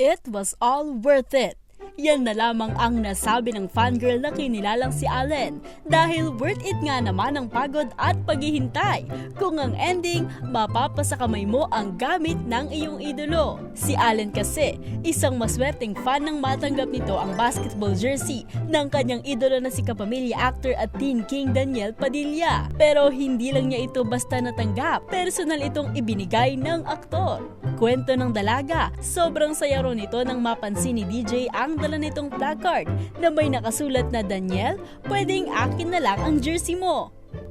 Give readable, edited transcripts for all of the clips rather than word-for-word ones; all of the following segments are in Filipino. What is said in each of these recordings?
It was all worth it. Yan na lamang ang nasabi ng fangirl na kinilalang si Allen dahil worth it nga naman ang pagod at paghihintay kung ang ending mapapasa kamay mo ang gamit ng iyong idolo. Si Allen kasi isang maswerteng fan nang matanggap nito ang basketball jersey ng kanyang idolo na si kapamilya actor at teen king Daniel Padilla. Pero hindi lang niya ito basta natanggap, personal itong ibinigay ng aktor. Kwento ng dalaga, sobrang saya ro nito nang mapansin ni DJ ang dala nitong placard na may nakasulat na Daniel, pwedeng akin na lang ang jersey mo.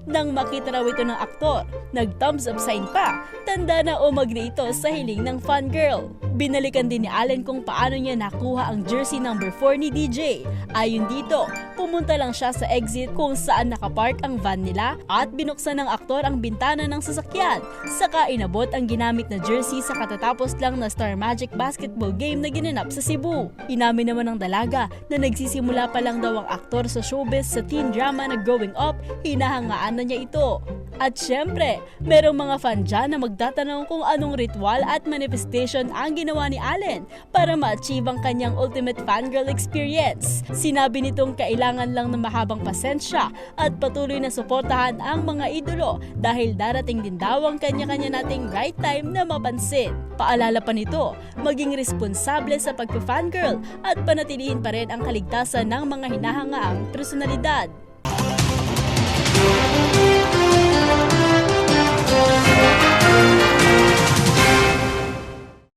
Nang makita raw ito ng aktor, nag-thumbs up sign pa, tanda na umagri ito sa hiling ng fangirl. Binalikan din ni Allen kung paano niya nakuha ang jersey number 4 ni DJ. Ayon dito, pumunta lang siya sa exit kung saan nakapark ang van nila at binuksan ng aktor ang bintana ng sasakyan. Saka inabot ang ginamit na jersey sa katatapos lang na Star Magic basketball game na ginanap sa Cebu. Inamin naman ng dalaga na nagsisimula pa lang daw ang aktor sa showbiz sa teen drama na Growing Up, hinahangaan na niya ito. At syempre, merong mga fan dyan na magtatanong kung anong ritual at manifestation ang ginawa ni Allen para ma-achieve ang kanyang ultimate fangirl experience. Sinabi nitong kailangan lang ng mahabang pasensya at patuloy na suportahan ang mga idolo dahil darating din daw ang kanya-kanya nating right time na mapansin. Paalala pa nito, maging responsable sa pagpa-fangirl at panatilihin pa rin ang kaligtasan ng mga hinahangaang personalidad.